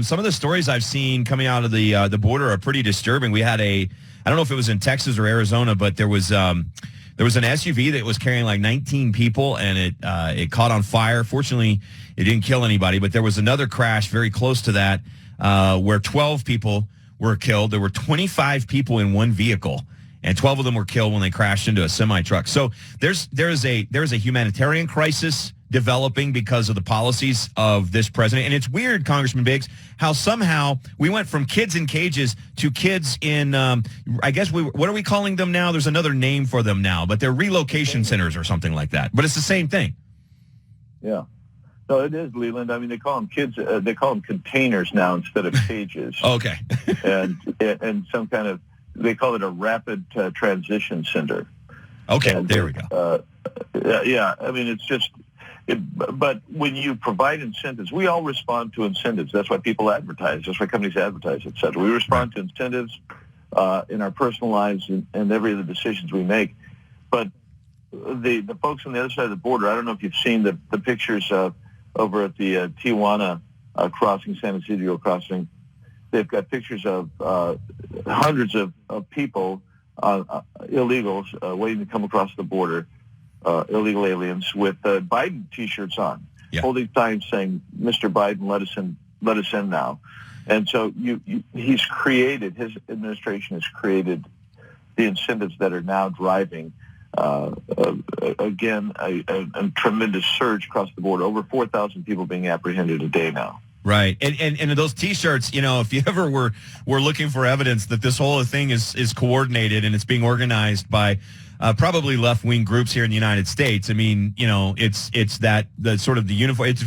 Some of the stories I've seen coming out of the border are pretty disturbing. We had I don't know if it was in Texas or Arizona, but there was an SUV that was carrying like 19 people, and it caught on fire. Fortunately, it didn't kill anybody, but there was another crash very close to that where 12 people were killed. There were 25 people in one vehicle, and 12 of them were killed when they crashed into a semi-truck. So there is a humanitarian crisis developing because of the policies of this president. And it's weird, Congressman Biggs, how somehow we went from kids in cages to kids in, I guess, what are we calling them now? There's another name for them now, but they're relocation centers or something like that. But it's the same thing. Yeah. No, it is, Leland. I mean, they call them kids. They call them containers now instead of cages. Okay. and some kind of, they call it a rapid transition center. Okay, and, there we go. Yeah, I mean, it's just, but when you provide incentives, we all respond to incentives. That's why people advertise. That's why companies advertise, et cetera. We respond to incentives in our personal lives and every of the decisions we make. But the folks on the other side of the border, I don't know if you've seen the pictures over at the Tijuana crossing, San Ysidro crossing. They've got pictures of hundreds of people, illegals, waiting to come across the border. Illegal aliens with Biden T-shirts on, holding signs saying, "Mr. Biden, let us in now." And so his administration has created the incentives that are now driving, again, a tremendous surge across the board. Over 4,000 people being apprehended a day now. Right. And those T-shirts, if you ever were looking for evidence that this whole thing is coordinated and it's being organized by probably left-wing groups here in the United States. I mean, it's that the sort of the uniform. It's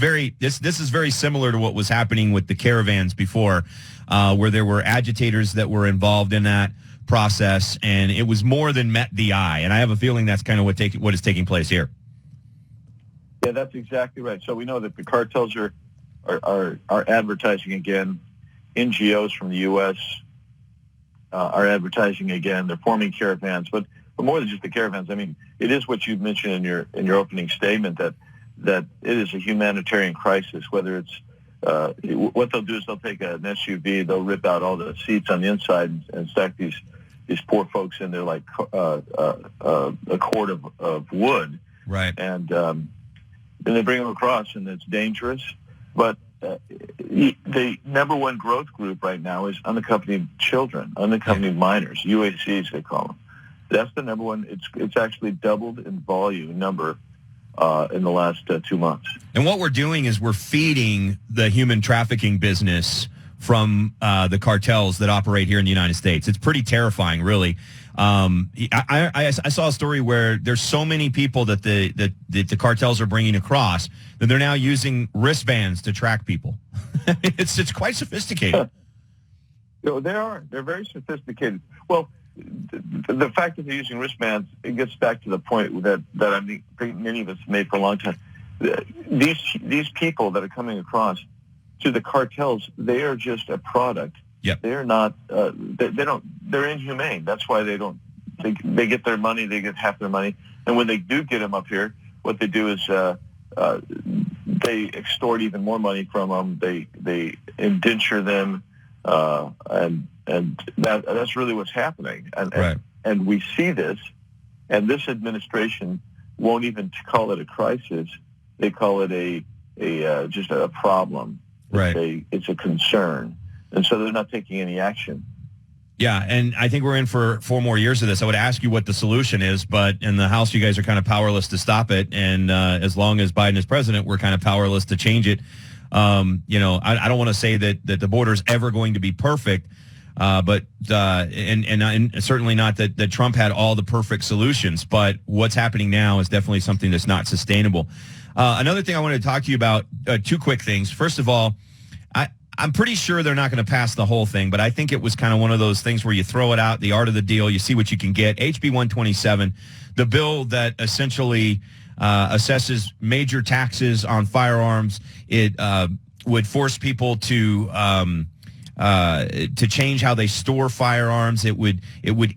this is very similar to what was happening with the caravans before, where there were agitators that were involved in that process, and it was more than met the eye. And I have a feeling that's kind of what is taking place here. Yeah, that's exactly right. So we know that the cartels are advertising again. NGOs from the U.S. Are advertising again. They're forming caravans, but more than just the caravans. I mean, it is what you mentioned in your opening statement that it is a humanitarian crisis. Whether it's what they'll do is they'll take an SUV, they'll rip out all the seats on the inside and stack these poor folks in there like a cord of wood. Right. And then they bring them across, and it's dangerous. But the number one growth group right now is unaccompanied children, unaccompanied minors, UACs they call them. That's the number one. It's actually doubled in volume number in the last 2 months. And what we're doing is we're feeding the human trafficking business from the cartels that operate here in the United States. It's pretty terrifying, really. I saw a story where there's so many people that the cartels are bringing across that they're now using wristbands to track people. It's quite sophisticated. They are. They're very sophisticated. Well, the fact that they're using wristbands, it gets back to the point that I think many of us made for a long time. These people that are coming across to the cartels, they are just a product. Yep. They're not. They're inhumane. That's why they get their money. They get half their money, and when they do get them up here, what they do is they extort even more money from them. They indenture them, and that's really what's happening. And we see this, and this administration won't even call it a crisis. They call it just a problem. Right. It's a concern. And so they're not taking any action. Yeah, and I think we're in for 4 more years of this. I would ask you what the solution is, but in the House, you guys are kind of powerless to stop it. And as long as Biden is president, we're kind of powerless to change it. I don't want to say that the border is ever going to be perfect, but certainly not that Trump had all the perfect solutions. But what's happening now is definitely something that's not sustainable. Another thing I wanted to talk to you about, 2 quick things. First of all, I'm pretty sure they're not going to pass the whole thing, but I think it was kind of one of those things where you throw it out, the art of the deal, you see what you can get. HB 127, the bill that essentially assesses major taxes on firearms. It would force people to to change how they store firearms. It would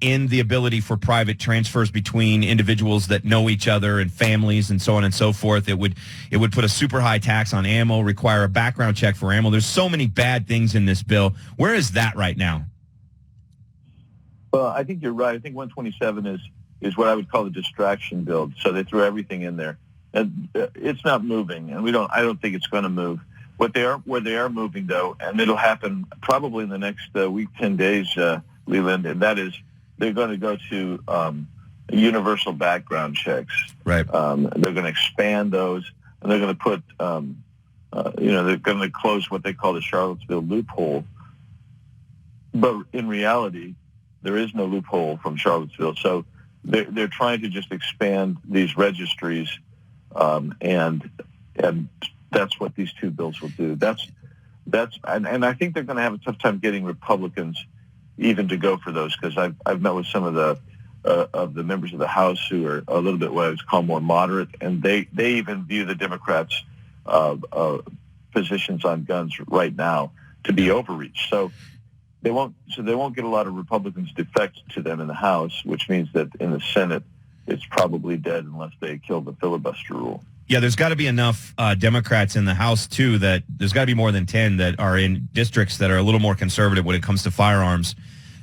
end the ability for private transfers between individuals that know each other and families and so on and so forth. It would put a super high tax on ammo, require a background check for ammo. There's so many bad things in this bill. Where is that right now? Well, I think you're right. I think 127 is what I would call the distraction bill. So they threw everything in there. And it's not moving, and I don't think it's going to move. Where they are moving, though, and it'll happen probably in the next week, 10 days, Leland, and that is they're going to go to universal background checks. Right. They're going to expand those, and they're going to put, they're going to close what they call the Charlottesville loophole. But in reality, there is no loophole from Charlottesville. So they're trying to just expand these registries. And that's what these two bills will do. And I think they're going to have a tough time getting Republicans even to go for those, because I've met with some of the members of the House who are a little bit what I would call more moderate, and they even view the Democrats' positions on guns right now to be overreach. So they won't get a lot of Republicans defect to them in the House, which means that in the Senate it's probably dead unless they kill the filibuster rule. Yeah, there's got to be enough Democrats in the House, too, that there's got to be more than 10 that are in districts that are a little more conservative when it comes to firearms,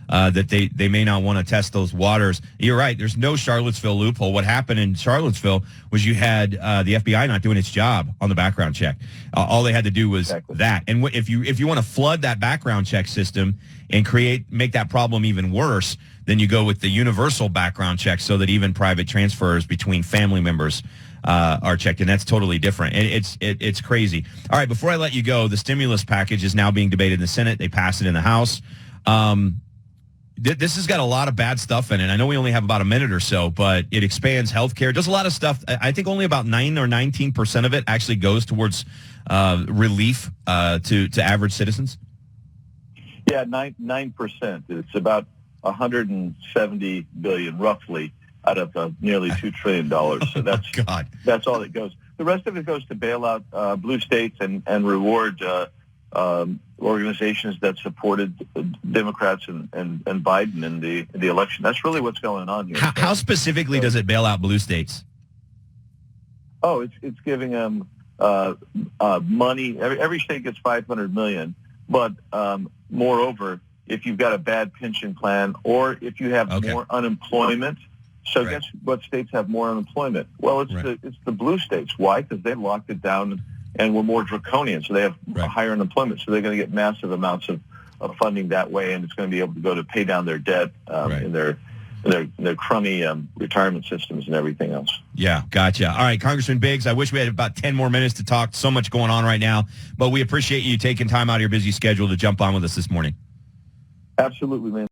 that they may not want to test those waters. You're right. There's no Charlottesville loophole. What happened in Charlottesville was you had the FBI not doing its job on the background check. All they had to do was that. And if you want to flood that background check system and make that problem even worse, then you go with the universal background check so that even private transfers between family members are checked, and that's totally different. And it's crazy. All right, before I let you go, the stimulus package is now being debated in the Senate. They passed it in the House. This has got a lot of bad stuff in it. I know we only have about a minute or so, but it expands health care, does a lot of stuff. I think only about 9 or 19% of it actually goes towards relief to average citizens. Yeah, 9%. It's about $170 billion, roughly, out of nearly $2 trillion. So that's all that goes. The rest of it goes to bail out blue states and reward organizations that supported Democrats and Biden in the election. That's really what's going on here. How specifically does it bail out blue states? Oh, it's giving them money. Every state gets $500 million, but moreover, if you've got a bad pension plan or if you have more unemployment. So guess what states have more unemployment? Well, it's the blue states. Why? Because they locked it down and were more draconian, so they have higher unemployment. So they're going to get massive amounts of funding that way, and it's going to be able to go to pay down their debt in their crummy retirement systems and everything else. Yeah, gotcha. All right, Congressman Biggs, I wish we had about 10 more minutes to talk. So much going on right now, but we appreciate you taking time out of your busy schedule to jump on with us this morning. Absolutely, man.